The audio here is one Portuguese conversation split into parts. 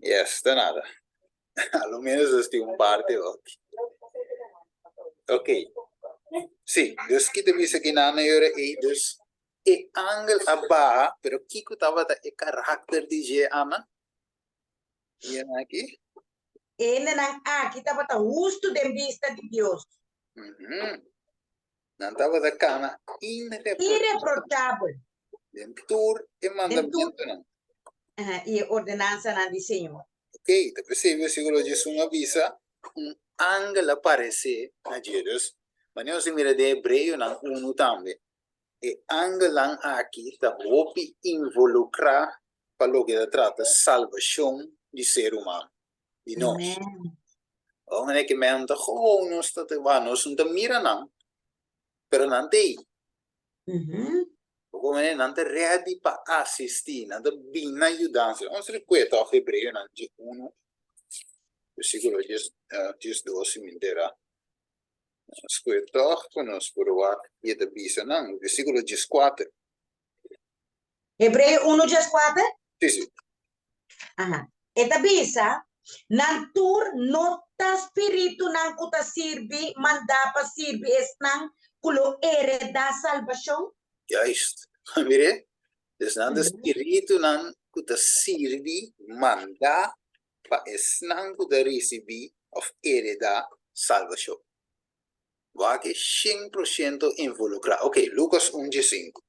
Yes, está nada. Al menos este un parte. Ok. Sim, dus kita bisa kinana yore dus angle aba, pero kiko tava e karakter di je ama. Yan aqui. Ele não, kita bata justo de vista de Deus. Não tava da cana Irreprochável. Dentur e mandamento não. E ordenança não de Senhor. Ok, tá percebe o siglo de uma visa angle aparece na Jesus. Mas não se mira de hebreu não uno também. E angle lang aqui tá hopi involucrar para lo que trata salvação de ser humano. De nós. O não é que mente, não está te va, não está mira não. Pero não tem. O como não te ready para assistir, não te bem ajudança. Vamos recuer ao hebreu não de 1, versículo 12 mentira. Escutar conosco por o ar e da bisa não, versículo 14. Hebreu 1:4? Sim. Eta bisa, nantur nota spiritu nang kuta sirbi, mandapa sirbi esnang kulo ere da salvação. Juist. Mire, dus nan de spiritu nan kuta sirbi, manda, pa esnang kuta recibi of ere da salvação. Waar que 100% involucrado. Ok, Lucas 1:5.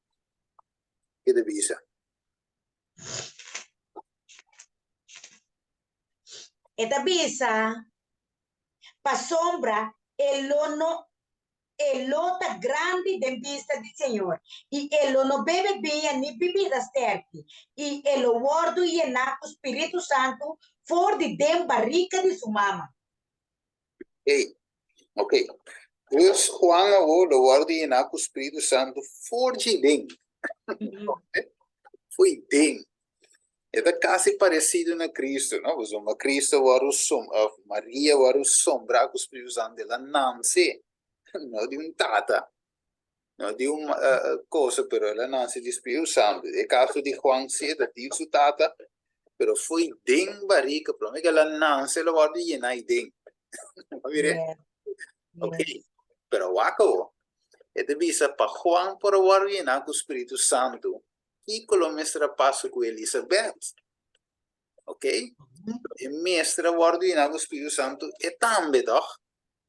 Que de visa. Eta bisa, pa sombra, elota grande de vista do Senhor. E ele não bebe bem nem bebida sterke. E ele guarda e na o Espírito Santo for de dem barrica de sua mama. Hey, ok. Dus Juan o lo guarda e na o Espírito Santo for de dem. Foi dem. É quase parecido na Cristo, não? Mas Cristo Maria o sombra com o Espírito Santo ela nasce, não de tata, não de coisa, pero ela nasce de Espírito Santo. É caso de Juan C, da de sua tata, pero foi dem barrica, para mim que ela nasce, ela guarda e na dem. Ok, pero wako, é de visa para Juan para guardar e na com o Espírito Santo. E como mestra passo com Elizabeth. Ok? E mestra guarda o Espírito Santo e também, toch?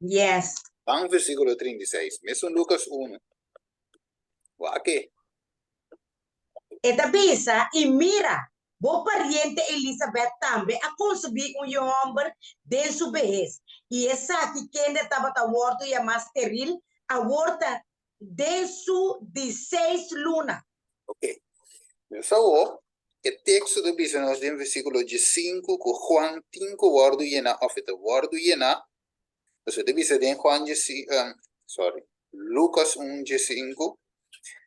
Yes. Vamos versículo 36. Mesmo Lucas 1. Wake. Eta bisa e mira, bo pariente Elizabeth também a conceber homem de sua vez. E essa que quem estava a aborto e a mais terrível, aborta de su 16 luna. Ok. Então, o texto do bisa nós tem versículo 5 com Juan 5 guarda e na ofita guarda e na. Então, de bisa tem Juan Lucas 1:5.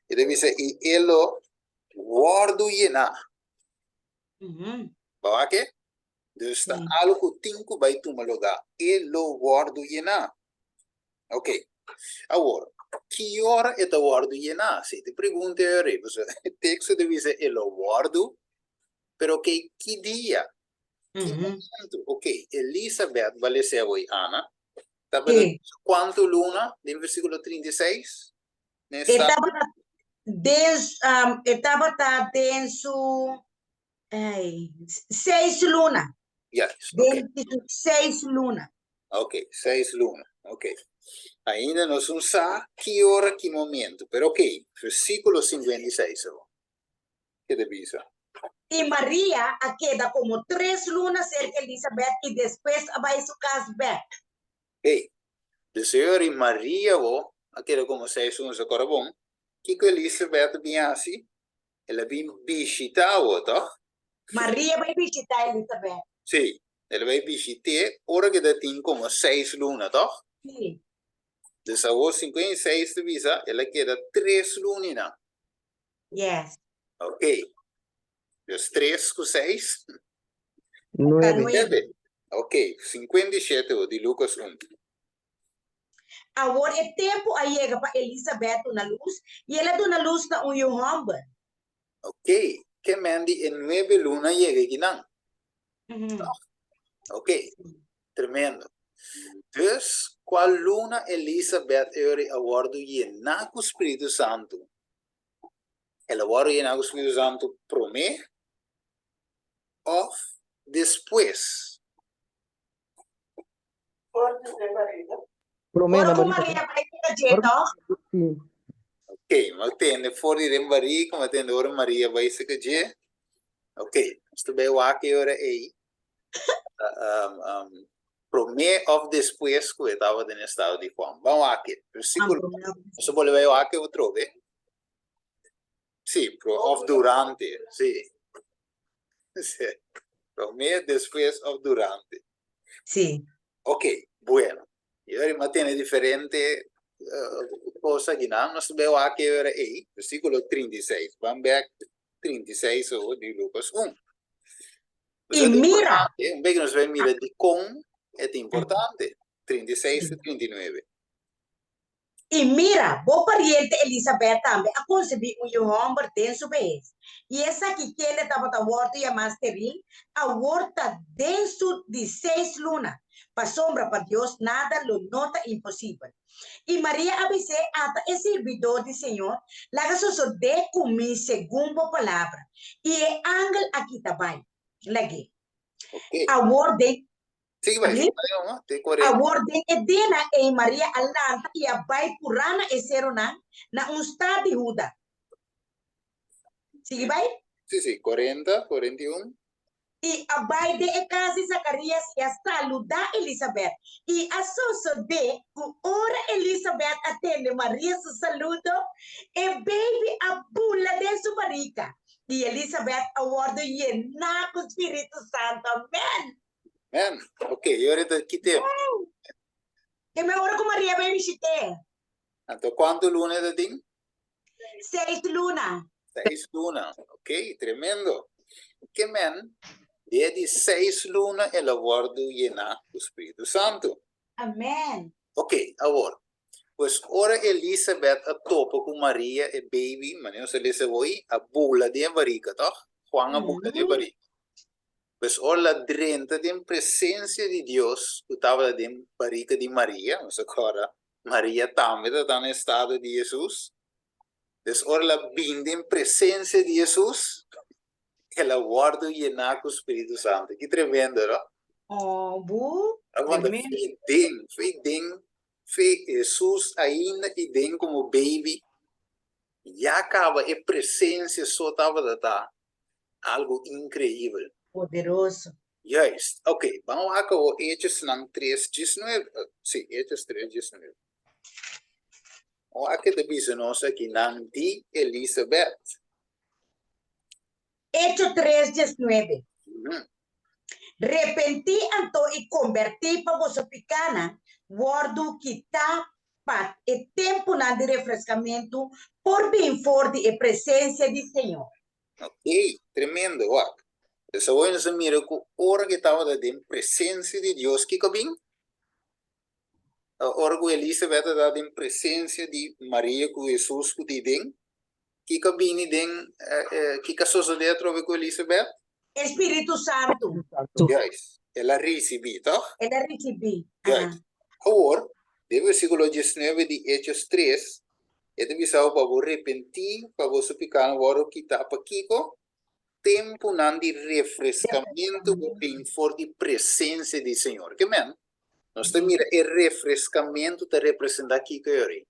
E de bisa e elo guarda e na. Bawa que? Dus está algo 5 vai tomar lugar. Elo guarda e na. Ok. Agora, que hora é o guardo llena? Se te pergunta, o texto deve ser el guardo, pero que dia? Que momento? Ok, Elizabeth vale ser hoy, Ana. Quanto luna? No versículo 36? Estava dentro 6 luna. Yes, okay. 6 luna. Ok, 6 luna. Ok. Ainda não sabe que hora, que momento. Pero ok, versículo 56. Que deve ser? E Maria queda como 3 lunas cerca de Elizabeth e depois vai su casa back. Hey, o Senhor e Maria, queda como 6 lunas agora bom. Que Elizabeth vinha assim? Ela vinha visitar, tá? Maria vai visitar Elizabeth. Sim, ela vai visitar, hora que tem como 6 lunas, tá? Sim. Então, agora 56 de visa, ela queda 3 lunas. Yes. Ok. Dos 3 com 6? 9. Ok, 57 de Lucas 1. Agora é tempo a chega para Elizabeth na luz e ela dá na luz na homem. Ok, que mandi em 9 luna chega aqui não? Ok, tremendo. Dus, qual luna Elizabeth eri awardo llena con Espíritu Santo. El awardo llena con Espíritu Santo promé of después. Promena Ora com Maria. Maria vai ficar jeito. Sim. Ok, matende for di Maria, come matende ora Maria vai se che je. Ok, sto bem waki ora ei. Promé of después que estava no estado de Juan. Vamos aqui. Versículo. Você pode ver aqui outro vez? Sim, of durante. Sim. Sí. Promé después of durante. Sim. Ok, bueno. E ora matene diferente cosa que não. Nós vemos aqui ora ei. Versículo 36. Vamos ver 36 de Lucas 1. E mira. Un vez que nos ve mira di con è importante. 36 e 39. E mira, bo pariente Elizabeth também a conceber João dentro vez. E essa que ele estava a volta e a masterin, a volta dentro de 6 lunas. Para sombra para Deus, nada lo nota impossível. E Maria avise ata é servidor do Senhor, lá só de comer segundo a palavra. E é ángel aqui também. Lagi. Okay. A ordem Sige ba? Te a ordem é dena e Maria Alanta e a bai purana e serona na um estado de Juda. Sige bai? Sì, 40, 41. E a bai de e casi Zacarias e a saluda Elizabeth. E a soso de ku ora Elizabeth atende Maria su saludo e baby a bula de su marica. E Elizabeth a ordem e na com Espírito Santo. Amen. Man, ok, ora da kite. E me ora com Maria baby chite. Anto quanto luna da ding? 6 luna. 6 luna. Ok, tremendo. Que man, dia de 6 luna el aguardo llena o Espírito Santo. Amen. Ok, agora. Pues ora Elizabeth a topo com Maria e baby, mas não se lhe se voi, a bula de barica, tá? Juan a bula de barica. Pues ora la drenta de presença de Deus, que estava de barica de Maria, mas agora Maria também está no estado de Jesus. Pues ora la binda em presença de Jesus, ela guarda e llena com o Espírito Santo. Que tremendo, não? Oh, bu. Agora, fe Jesus ainda e den como baby, já acaba a presença só estava da algo incrível. Poderoso. Yes, ok, vamos acabar Hechos 3:19. Sim, Hechos 3:19. O aqui da bisnosa que não di Elizabeth. Hecho 3:19. Repenti anto e converti para vosso picana, guardo que tá pat e tempo na de refrescamento por bem forte e presença do Senhor. Ok, tremendo, ó. Essa hoje nós mira que hora que estava da presença de Deus, que cabim? Ora que Elizabeth está da presença de Maria com Jesus que te den, que cabine den, que casoso de trove com Elizabeth? Espírito Santo. Yes, ela recebi, tá? Ela recebi. Yes. Agora, do versículo 19 de Hechos 3, ele visava para você arrepentir, para você ficar no hora que está para Kiko, tempo não de refrescamento, bem forte presença do Senhor. Que men? Nós temos o refrescamento de representar Kiko e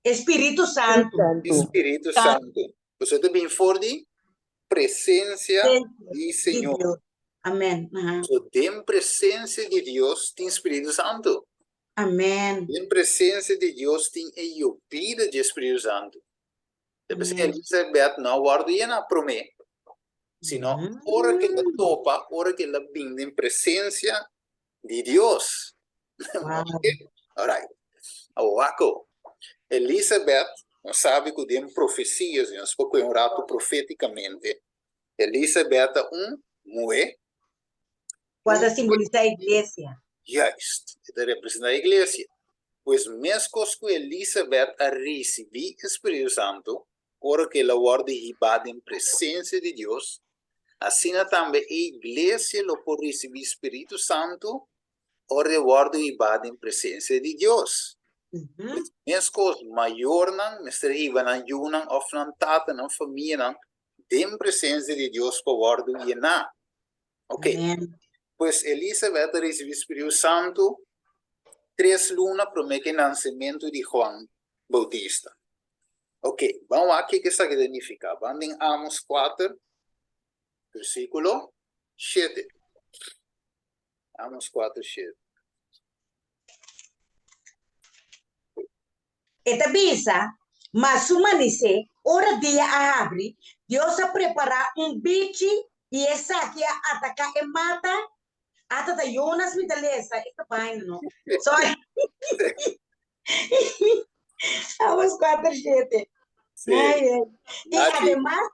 Espírito Santo. Espírito Santo. Você tem bem forte presença do Senhor. Amém. So, tem presença de Deus, tem Espírito Santo. Amém. Tem presença de Deus, tem a vida de Espírito Santo. Depois que Elizabeth não guarda e não promete. Sino, ora que ela topa, ora que ela vinda em presença de Deus. Okay? Alright. Awako. Elizabeth, não sabe que tem profecias, nós pouco um rato profeticamente. Elizabeth, mulher. Quase simboliza a igreja. Yes, ela representa a igreja. Pois mesmo que Elizabeth a receber o Espírito Santo, ora que ela guarda ribada em presença de Deus, Assim também a igreja lo pode receber Espírito Santo ou reward e bada em presença de Deus. Minhas coisas maior não, mestre Iva, não junam, ou não tata, não família, não, em presença de Deus para guardo e na. Ok. Amen. Pois Elizabeth recebeu Espírito Santo 3 lunas promete o nascimento de Juan Bautista. Ok, vamos aqui que está significa. Vamos em Amos 4, versículo 7. Amos 4, 7. Eta bisa, mas sumanise, ora dia a abre, Deus a preparar bichi e essa aqui a atacar e mata, atata Jonas me deleza, esta paina no. Sorry, Amos 4:7. Ai, ai. E Blachi, además,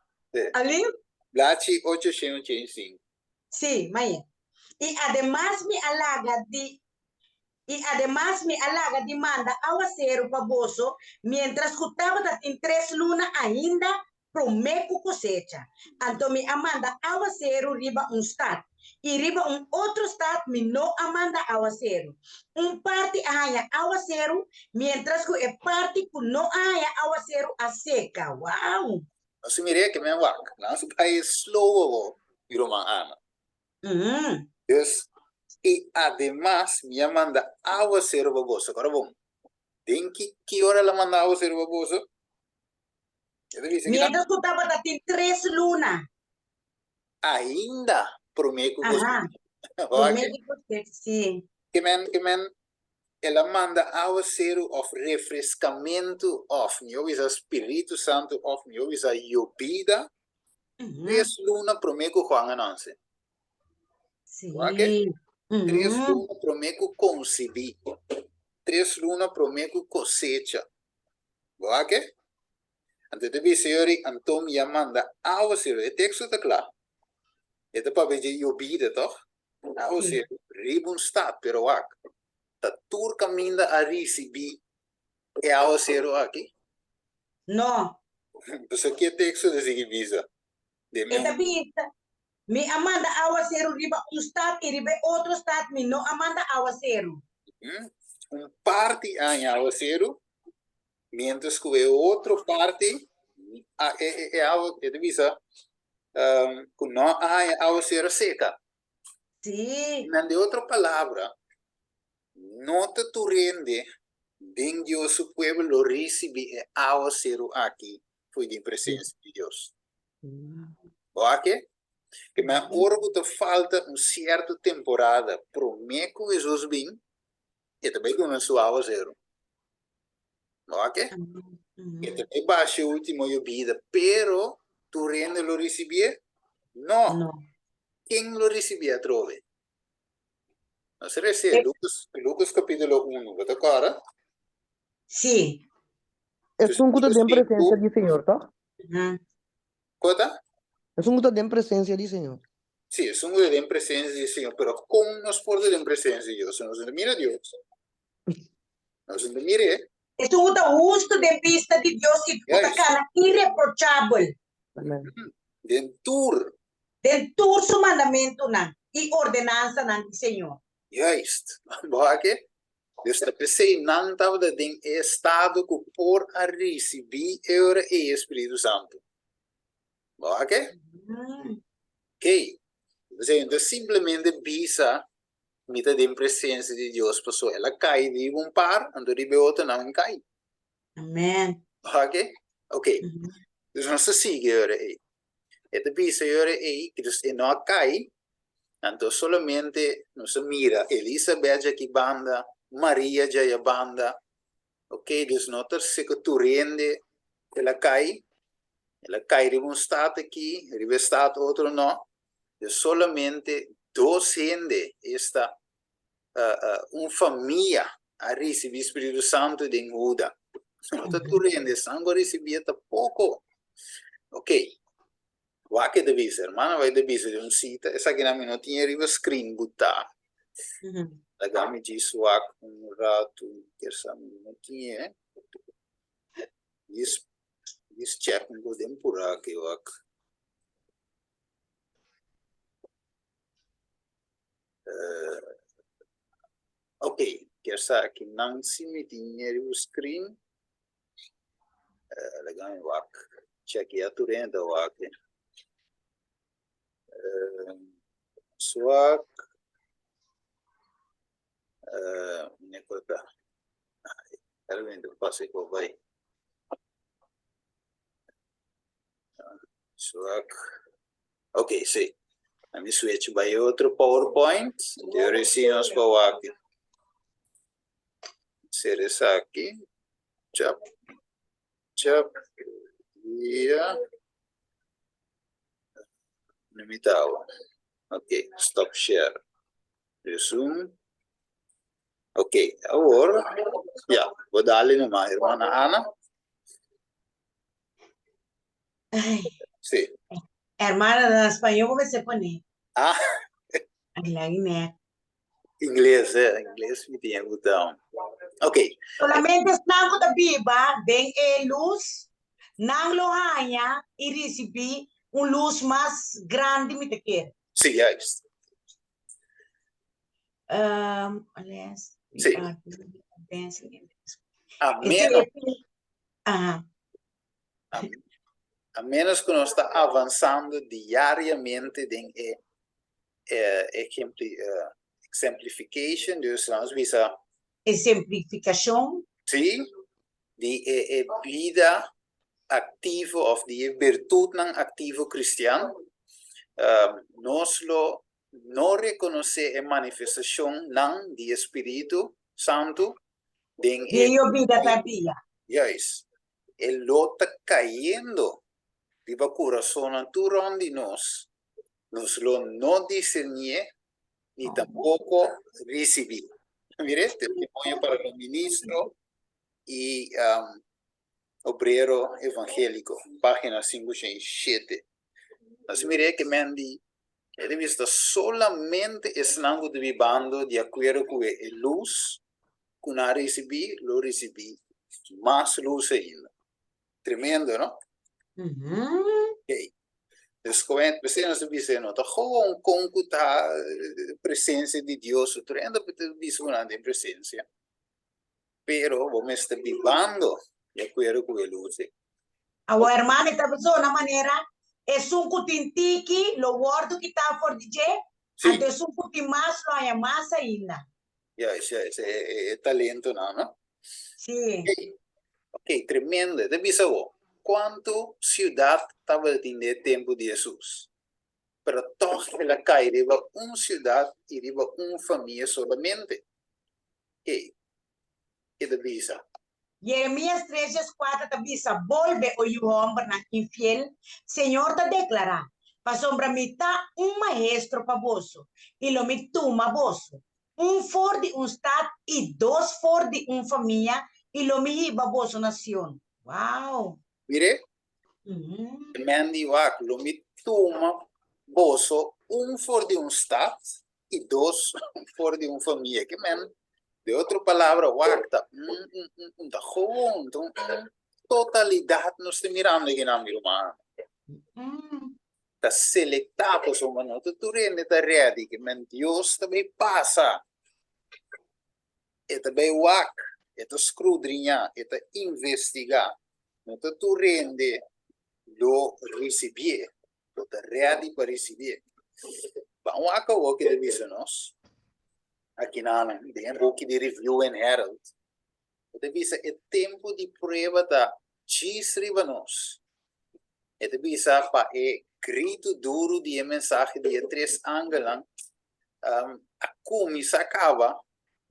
ali, Blachi 885. sim, mãe. E además me alaga de Y además me halaga demanda aguacero baboso, mientras escutaba en 3 lunas ainda promeco cosecha. Anto me amanda aguacero riba stat. Y riba otro stat me no amanda aguacero. Parte haya aguacero, mientras que el parte que no haya aguacero a seca. Wow. Nós mirei que me wak. Nós vai slow e romana. Dus, e además me manda aguacero baboso. Agora bom. Tem que hora ela manda aguacero baboso? Mientras escutaba en 3 lunas. Ainda prometo Ajá. cosecha. Promeco cosecha, sim. Que men, ela manda aguacero of refrescamento of. Meu is a Espírito Santo of. Meu is a llovida. 3 lunas prometo Juan Ananse. Sim. 3 lunas prometo concebir. 3 lunas prometo cosecha. Ok? Antes de dizer, Antom ya manda aguacero. O texto está claro. Ito pa ba llovida, toch? Aguacero. Ribon staat, pero wak. Tatur caminda a receber e aguacero aqui. No. Então, aqui é texto de visa. De meu. Esta vista, me amanda aguacero riba stat y riba otro stat, me no amanda aguacero. Parte em aguacero, mientras que o outro parte é de visa, que não há aguacero seca. Sí. De outra palavra, nota tu rende, bem Deus, o pueblo recibe aguacero aqui, foi de presença de Deus. Ok? Que me orgo te falta certa temporada, prometo Jesus bem, e também com o seu aguacero. Ok? Que também baixa o último vida, pero tu rende lo recibir? No. No. Quem lo recibia trove? Nós recebemos Lucas capítulo 1, ¿verdad, cara? Sí. Es un culto de presencia del Señor, ¿tá? ¿Quota? Es un culto de presencia del Señor. Sí, es un culto de presencia del Señor, pero ¿cómo nos puede de presencia de Dios? Nos mira Dios. Nos mire. Es un gusto justo de vista de Dios y puta cara irreprochable. Amén. Dentur. Dentur su mandamento y ordenanza del Señor. Juist. Bake. Dus de PC não estava em estado que por a receber o Espírito Santo. Ok? Ok. Então, simplesmente visa mita de presença de Deus, pessoa. Ela cai de par, então de outra não cai. Amém. Ok? Ok. Dus nós seguimos aí. Esta visa aí, que não cai, então solamente nos mira Elizabeth aqui banda, Maria já banda, ok? Dus nota se que tu rende, ela cai de um estado aqui, de estado outro não, dus solamente dois gente esta família a receber o Espírito Santo de Juda. Nota tu rende, sangue recebia pouco, ok? Wake deve ser, hermana, vai deve ser de sita. Essa aqui na minha não tinha riba screen buta. Lagami disso wak rato que essa não tinha. This check não podemos por aqui wak. essa aqui não se me dinheiro o screen. Legal, wak. Check a turenda wak. Swak. Nekota. Quero ver, eu passei por vai. Swak. Ok, sim. Let me switch by outro PowerPoint. Eu recebo os PowerPoint. Ser essa aqui. Chap. Chap. Yeah. Limitado. Ok, stop share. Resume. Ok, agora, vou dar-lhe numa irmã Ana. Ay, Sim. hermana, en español, ¿cómo se pone? Ah, Ay, la guinea. inglês, inglês me tinha botão. Ok, Solamente están con la viva, den luz, nang lohanya, y recibí un luz más grande, me te quiere. sim, é isso. Aliás, Sim. A Esse menos, ah, a menos que nós está avançando diariamente em exemplification, dus nós visa, exemplificação, sim, de vida ativo of de virtude ng ativo cristiano, nós lo não reconhecer a manifestação não de Espírito Santo den de eu vida tabia. yes, el lo está cayendo de corazón natural de nos lo no discernie ni tampoco recibir. Mire, testimonio para el ministro y obrero evangélico, página 57. Así mire que me di, he visto solamente estando vivando de acuerdo con la luz que una recibí, lo recibí más luz ainda. Tremendo, ¿no? Okay. Dus gewoon, we zijn als we zijn, gewoon concuta presença de Deus, treinando para visualizar a presença. Pero vamos estar vivendo de acordo com a luz. Agora, hermana, está pensando na maneira, é um cutintiki, lo guardo que está por dizer, até um cutim mais, lo há mais ainda. É talento, não? Sim. Ok, tremendo. De bisavô, quanto cidade estava no tempo de Jesus? Pero toda ela cai, era uma cidade e era uma família solamente. Ok, que de bisa? Jeremias 3:4 te bisa, volve o homem na infiel, Senhor te declara, para sombra mita maestro para vosso, e lo me toma vosso, for de estado e dois for de família, e lo me iba vosso nação. Wow. Mire, Mandy Wack, lo me toma vosso, for de estado e dois for de família. Que men, de outra palavra, Wack, da gewoon, totalidade nos te mirando aqui na minha irmã. Da selectado so mano, tu rende da ready, que men Deus também passa. E também Wack, e tu escrudrinha, e tu investigar. Não tu rende lo receber, lo te ready para receber. Ba Wack o que deve ser nós. Aqui na tem um pouco de review and herald. Deve ser o tempo de prova da cisriba nós. E deve ser para o grito duro de mensagem de 3 ângulos. A começar acaba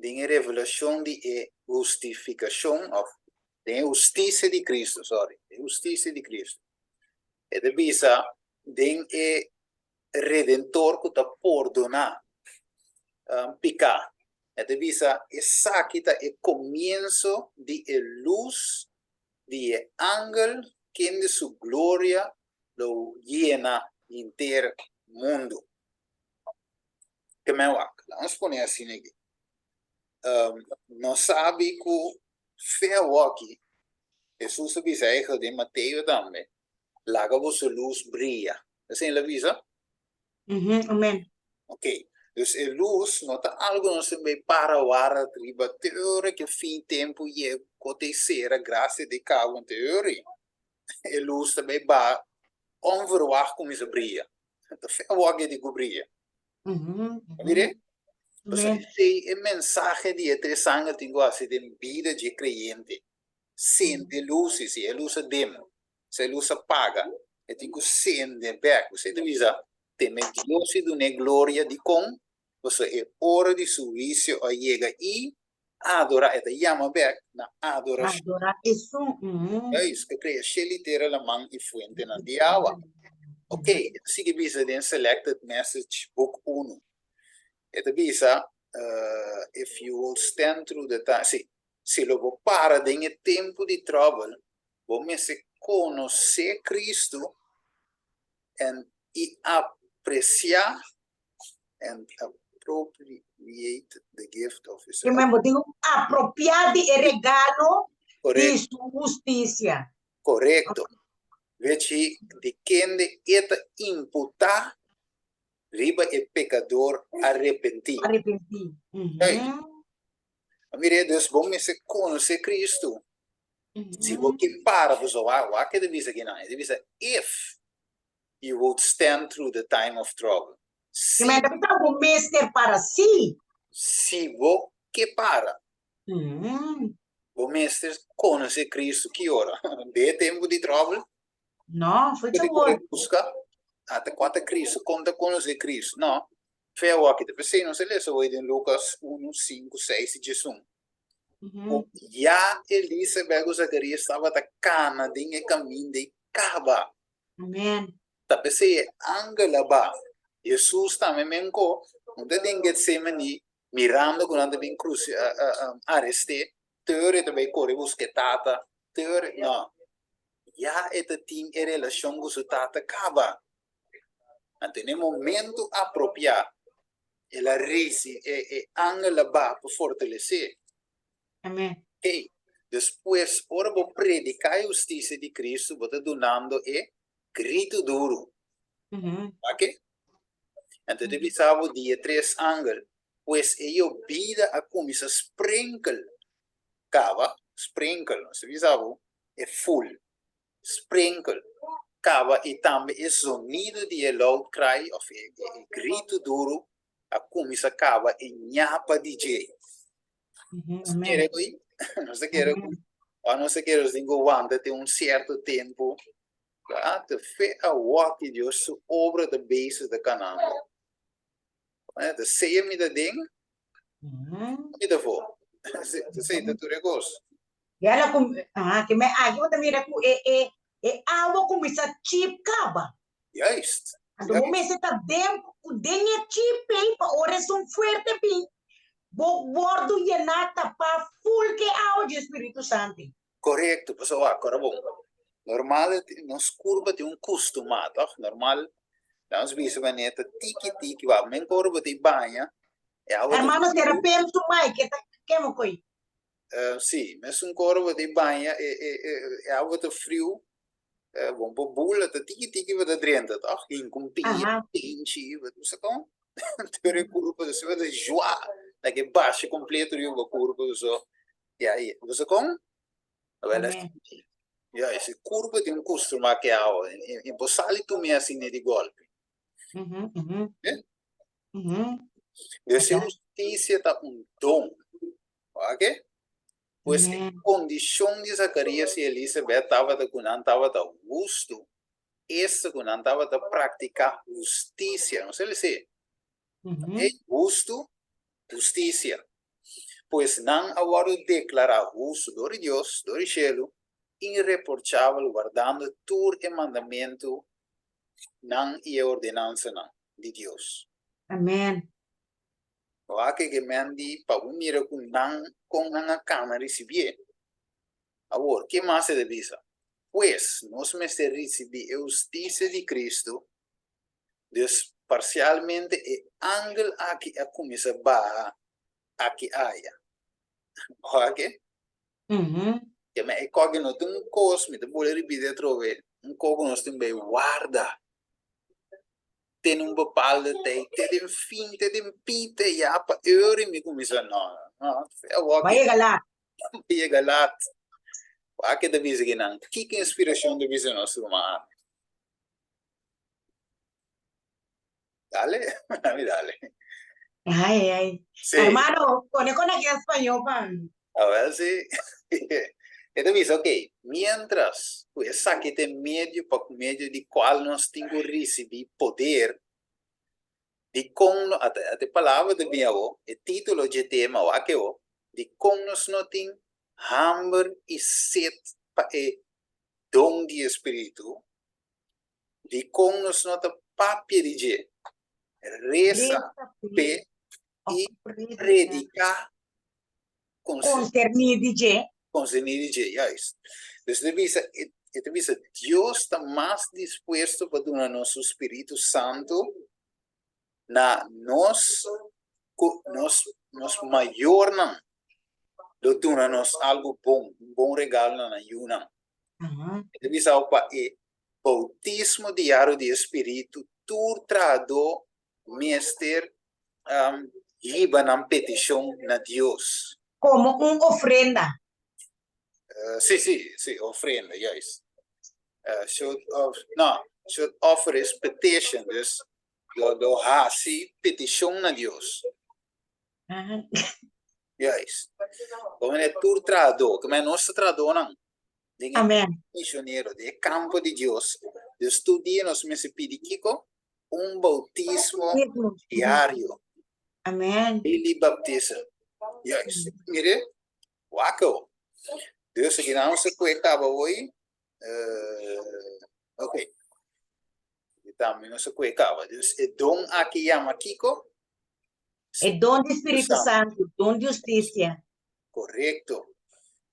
de revelação de justificação, de justiça de Cristo, de justiça de Cristo. E deve ser de redentor que está perdonar pecar. E deve ser essa que está o começo de luz de ángel que de sua glória lo llena inteiro mundo. Que me va, vamos poner assim aqui. Não sabe que fé aqui, Jesus avisa de Mateus também, lá que a luz brilha. Assim ele avisa? Amém. Ok. Dus a luz nota algo não se vai para o ar riba teoria que fim tempo e acontecer graças de cabo em teoria. A luz também vai onverwacht como isso brilha. Então, é o que digo brilha. Mire? Pues esse mensagem de interessante tenho assim de vida de crente. Sente luz, se a luz dem, se a luz apaga, eu tenho sente back. Você devia ter Deus e de glória de com, você é hora de serviço a chega e adorar, é chama back na adoração. Adorar isso. É isso que cria literal la mão e fuente na diawa. Ok, sigue bisa den selected message book 1. Ito bisa, if you will stand through the time, se lo vou para den tempo de trouble, vou se conhecer Cristo e apreciar and appropriate the gift of His Que mesmo digo, apropriar de regalo de Correcto, sua justiça. correcto. Veci de quem eta imputar riba e pecador arrepentido. Arrepentir. Mire, Deus bom me se conhecer Cristo. Se você para, você vai, que deve ser que não, deve ser if you would stand through the time of trouble. Que mesmo está o mestre para si. Se você para, o mestre conhecer Cristo, que hora? De tempo de trouble? Não, foi Você tão busca até quanto Cristo, conta conhecer Cristo, não? Foi o que deve ser, não se lê só em Lucas 1, 5, 6 e 18. Já Elizabeth Zacarias estava da cana de caminho de Caba. Amém. Tapi se angela ba, Jesus também me enco, não tem que ser mani, mirando quando tem cruz arreste, teoria também corre busca tata, teoria não. Já esta tem a relação com o tata Caba. Então, no momento apropriado, ela risi e angela ba para fortalecer. Amém. Okay. Depois, ora vou predicar a justiça de Cristo, vou donando grito duro. Ok? Então, deve saber o dia 3 ângulo, pois eu vida a começar sprinkle, cava, sprinkle, você sabe, é full, sprinkle, cava e também é sonido de loud cry, ou grito duro, a começar cava e nhapa DJ. Amém. Não se quer, a não ser que eles digam, aguanta tem certo tempo, te fe a walk de Deus obra da base da Canaã. De ceia me da ding, me da vo. De ceia da tua negócio. E ela que me eu também é algo como essa chip caba. Juist. Do momento está dentro, o dengue chip aí para oração forte bem. Bordo e nata para full que áudio Espírito Santo. Correto, pessoal, agora bom. Normal, nos curva tem costume, toch? Normal, nós vimos maneta tiki-tiki, va, men curva de banha. Hermano, terapeuta mais que mo coi. Sim, mas curva de banha é algo de frio. Bom, por bula, tiki-tiki vai da drenta, toch? Em cumpinha, pinche, você com? Teoria curva, você vai da joa, que baixa completo de uma curva, e aí, você com? Ja, esse curva tem costume que é impossível tu me assim de golpe. Essa justiça está dom, ok? Pois a condição de Zacarias e Elizabeth estava de justo, essa quando estava de praticar justiça, não sei se é justo, justiça. Pois não agora declarar justo do Deus, do cielo, irreprochável, guardando todo o mandamento não e a ordenança não, de Deus. Amém. O que mandi para unir com a cama receber. Agora, que mais se deve ser? Pois, nós recebemos a justiça de Cristo, Deus parcialmente é ángel aqui a começar a que haja. Ok? Que me cogge no tem coisa, me te vuole ripetere trove, cogo nós também guarda. tem bepaalde tijd, tem fim, tem pite, ja, pa euro, me começa, não, é o Vai que galar. é galat. O que deve ser não? Que inspiração deve ser nosso humano? Dale, dale. Ay, ay. Sí, Hermano, pone con aquí español, pan. a ver si. Entonces, ok, mientras pues saque medio por medio de qual nós temos recebido poder de como até palavra de minha o título de tema o aqui o de como nós não tem hambre e sede para o dom de espírito de como nós não tem papel de reza pe e predicar Concernir DJ. concernir de juist. Dus het is Deus está mais disposto para dar nosso Espírito Santo na nos maior não do dar nos algo bom, bom regalo na yuna. Então isso para o bautismo diário de Espírito tur trado mestre iba na petição na Deus. Como ofrenda. Sí, ofrenda, yes. Should offer his petition, dus do hasi petition a Deus. Yes. Como é tur trado, como é nosso trado não. Amém. Missioneiro de campo de Deus. Deus todo dia nós me pede Kiko bautismo diário. Amém. Ele baptiza. Yes. Mire, wako. Deus aqui não se cuecava hoje. Ok. Também não se cuecava. Deus é dom aqui chama Kiko. É dom do Espírito Santo, dom de justiça. Correto.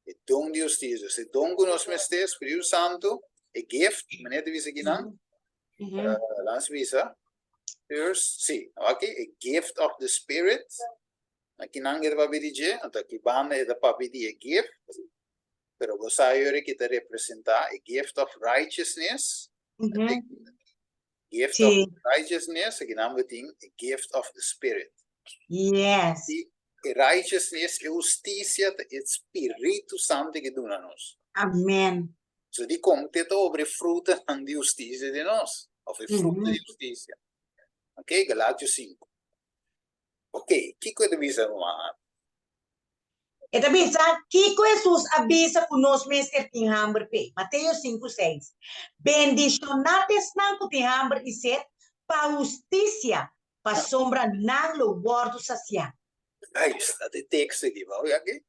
É dom de justiça. É dom que nós temos, Espírito Santo, é gift. Maneira de dizer aqui não? Lá se visa. First, sim. Ok. É gift of the Spirit. Aqui não é para pedir, então aqui banda é para pedir gift. Pero você aí que te representar a gift of righteousness. Gift of righteousness, aqui não tem a gift of the Spirit. Yes. E righteousness é justiça, é Espírito Santo que dá nós. Amém. So di como te sobre fruta de justiça de nós, ou fruta de justiça. Ok, Galátios 5. Ok, que coisa visa uma? Então, pensa, que Jesus avisa que nós mesmos tem hambre pe. Mateus 5:6. Bendicionates não que tem hambre e sede, para justiça, para sombra não lo guardo saciar. Aí está de texto aqui, vai olhar aqui.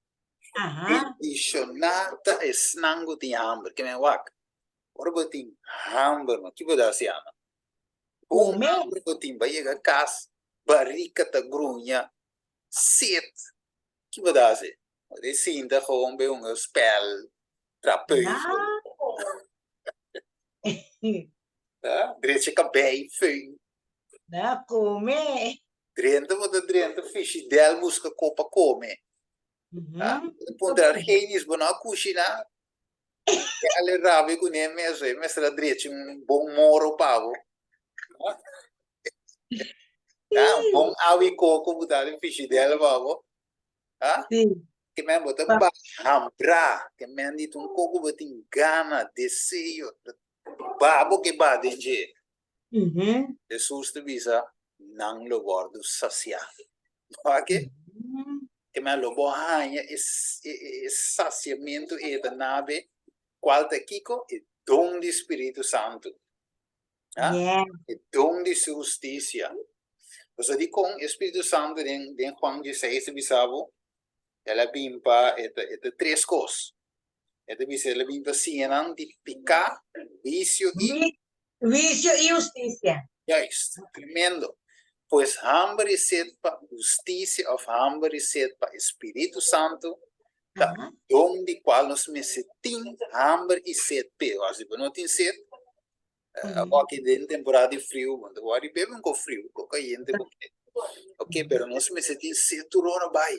Bendicionata é snango de hambre, que me wak. Ora botin hambre, mas que boda se ama. Bom hambre botin vai chegar casa, barrica ta grunha, sede. Que boda se? De cinta gewoon bij een spel, trapeus. Dreetje kabij, feun. Não, come. Drenta, wat de drenta, fish, del busca copa come. Pondrar genis, bona cucina. Alle rabi com nem mesmo, mestra dreetje, bom moro pavo. Bom awi coco, botar fish del pavo. Sim. Que me bota hambra, que me dito coco botin gana, desejo, babo que ba denje. Jesus te visa nang lo guardo saciar. Ok? Que me lo bohanha é saciamento e da nave qual te kiko é dom do Espírito Santo. É dom de justiça. Você diz com Espírito Santo em Juan 16 bisavo ela bimpa é três coisas. Ela bisa ela bimpa sienang de picar, vício e justiça. Juist, tremendo. Pois hambre e sede para justiça, of hambre e sede para Espírito Santo, da onde qual nós necessitamos hambre e sede. Mas se não tem sede, agora que dentro temporada de frio, quando agora bebem com frio, com quente, ok, pero nós necessitamos sede toda hora vai.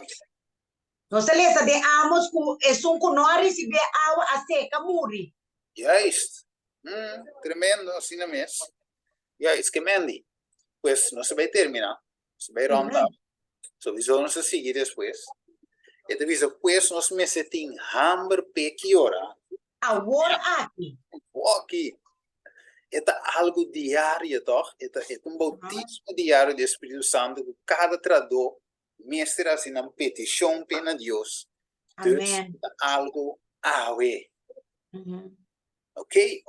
Nós lesa de amos que é um que não recebe água a seca muri. Juist. Tremendo, assim mesmo. Juist, que mendi. pues no se va a terminar, se va a rondar. So, we zullen ze seguir después. E te dice, pues nos mesetin hambre pe que hora. Agora aqui. Aqui. É algo diário, toch? É um bautismo diário do Espírito Santo que cada tradutor mestre assim na petição pena Deus. Amém. É algo awe. Uhum. Ok?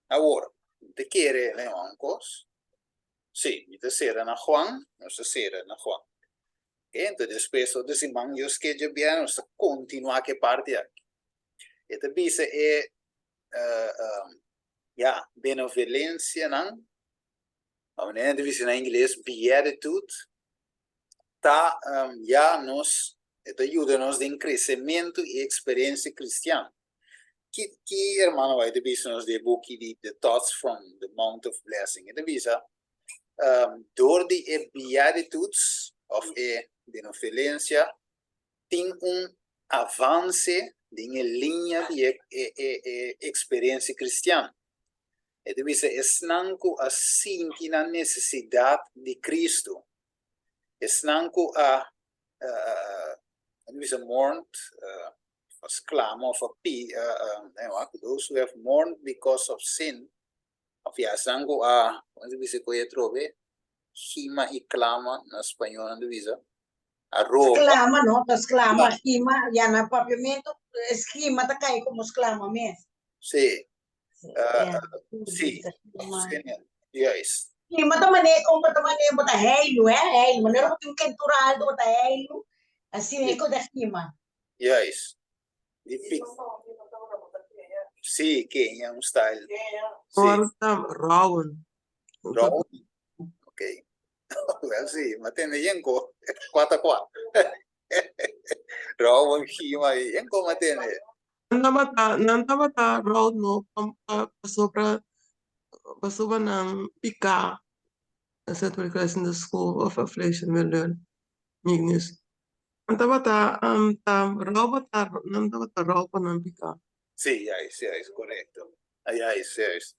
Agora, te quer leoncos? Sim, te será na Juan, não se será na Juan. Então, depois, os irmãos que já vieram, nós continuar que parte aqui. E te diz, benevolência, não? A maneira de dizer em inglês, beatitude, tá, nos ajuda-nos em crescimento e experiência cristã. Que irmão vai dizer nos de book de The Thoughts from the Mount of Blessing. Ele diz, door de beatitudes of benevolência tem avance em linha de experiência cristã. Ele diz, esnanco assim que na necessidade de Cristo. Esnanco ele diz, mourned, exclama, of those who have mourned because of sin. Of esnanco ele diz, que eu trove, hima e clama, na espanhol, ele diz, arroba. Exclama, não? Exclama, esquima, já na papiamento, esquima tá caindo como exclama mesmo. Sim. Sim. Yes. Esquima tá maneira, como tá maneira, bota reino, reino, maneira botar quenturado, bota reino, assim é que da esquima. Yes. Sim, quem é um style. Agora tá Rowan. Rowan. Ok. Well, sim, mas tem yenko, 4-4. Rowan, hima, yenko, mas tem. Nanta bata Rowan no pasobra ng pika sa St. Christ in the School of Affliction we learn Ignis. Nanta bata Rowan ng pika. Sí, yes, correcto. Yes.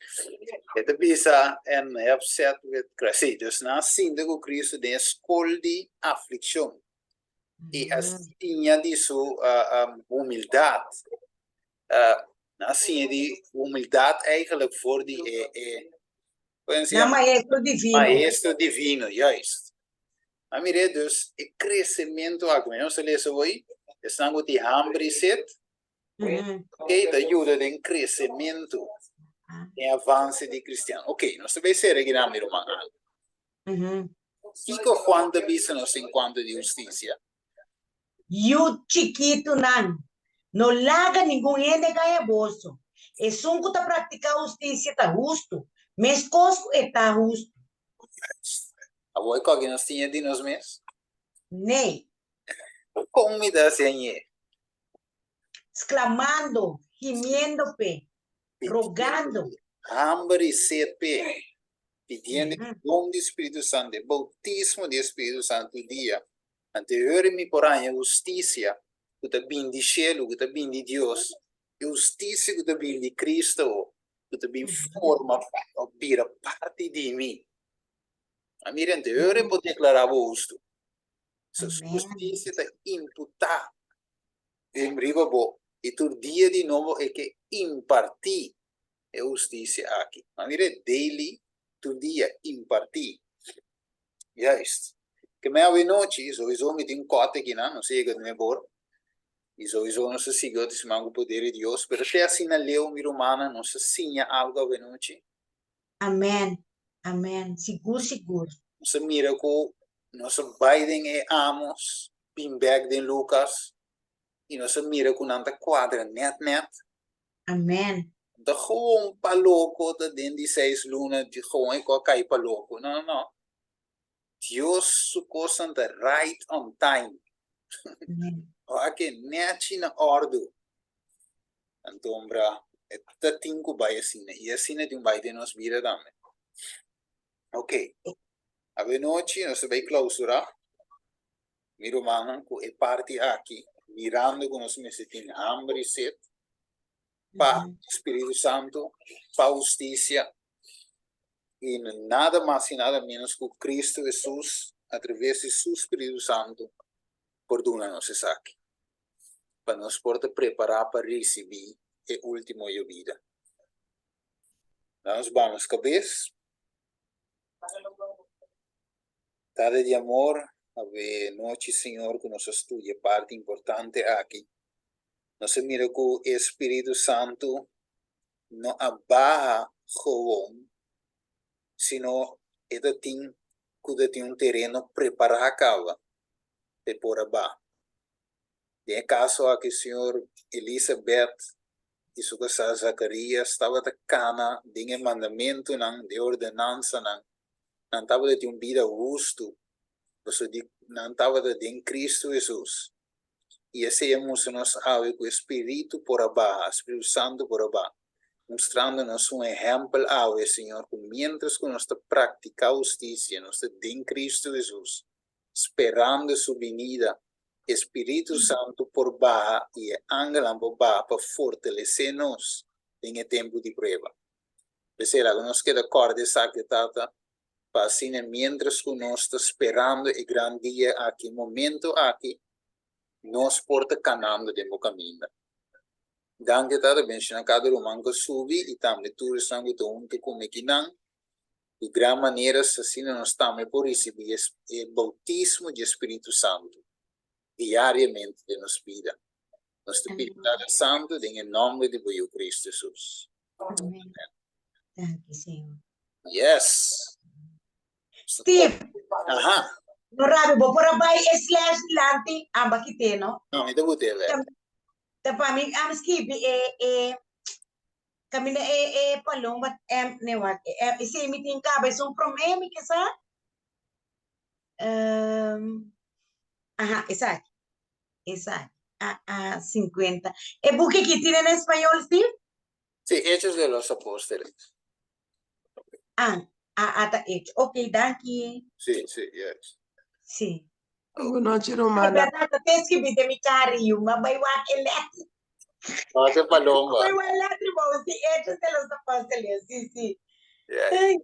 Ito bisa en upset with Christ. Sí, dus na sinde ko Cristo den skol di affliction. E assim de sua humildade. Assim de humildade eigenlijk voor die Na maestro divino. maestro divino, juist. Maar mire, dus het crescimento aqui, não se lees hoje, estão com de hambre set, que te ajuda em crescimento, em avanço de cristiano. Ok, nós vai ser aqui na minha irmã. Kiko quanto bisa nos em quanto de justiça? You chiquito nan. No laga ninguém ende ganha bolso. E sunco tá praticar justiça tá justo. Mas cosco está justo. A voi que nós tinha de nos mes? Nem. Como me dá senha? Exclamando, gimiendo, rogando. Hambre set pe. Pedindo o dom do Espírito Santo, o bautismo do Espírito Santo dia. Anteriormente, porém, a justiça que está vindo de cielo, que está vindo de Deus, a justiça que está vindo de Cristo, que está vindo forma ou vira parte de mim. A minha anterior pode declarar o justo. Se a justiça está imputada em riba bo, e todo dia de novo é que impartir a justiça aqui. A minha daily, todo dia impartir. Juist. Que mij alweer nootje, sowieso met een kote aqui, não sei o que me bor. E sowieso não se siga o testemunho poder de Deus, pero até assim na leu mi romana, não se sinha algo alweer nootje. Amém. Amém. Seguro. Não se mira com, não se Biden e Amos, Pimbag de Lucas, e não se mira com nanta quadra net. Amém. Da gewoon paloko, da den die 6 lunas, die gewoon ik cai paloko. Não. Deus sucosan the right on time. Aqui net na ordem. Então, bra, é tinco vai assim, e assim de vai de nós vira também. Ok. A noite nós vai clausurar. Miro mangan com a parte aqui, mirando com nós me tem hambre set, para Espírito Santo, para justiça. Y nada más y nada menos que Cristo Jesús, a través de su Espíritu Santo, perdona-nos essa aqui, para nos poder preparar para receber el último de vida. Nós vamos, cabeça. Tarde de amor, a ver, noche, Señor, que nos estudia parte importante aquí. No se mira que el Espíritu Santo no abaja joven, sino que tiene un terreno preparado de por abajo. En el caso aquí, Señor, Elizabeth y su casa Zacarías estaba de cana, de el mandamiento, de ordenanza, não estava de uma vida justo, não estava de Cristo Jesus. E esse nos sabe que o Espírito por abaixo, o Espírito Santo por abaixo, mostrando-nos exemplo ao Senhor, que mientras que nós praticamos justiça, nós de Cristo Jesus, esperando sua venida, Espírito Santo por baixo e ángel por baixo para fortalecer-nos em tempo de prova. Será que nós queda acorde que tata assim, mientras que nós estamos esperando o grande dia aqui, momento aqui, nós porta canando de meu caminho. Dan que está bem, na cada romano que subi e também tudo isso que tu que come aqui não, de grande maneira assim nós estamos por receber o bautismo de Espírito Santo diariamente de nossa vida. Nós te pedimos Santo em nome de Cristo Jesus. Amém. Thank you, Senhor. Yes. Steve, Aha. no rabi bo por bay slash lanti amba kiteno. Não, então vou ter, velho. Tapami am skip kamina palomba ne wat isi meeting ka ba sum problema que sa aha, exacto 50 buque que tiene en español, Steve. Sí, Hechos de los Apóstoles. Ata hecho. Ok, thank you. Sí, yes. Sí. Noche Ay, romana. verdad, te escribí de mi cari, mabay wa electric. No, qué palomba. Mabay wa electric, sí, Hechos de los Apóstoles, sí. Yes. Ay,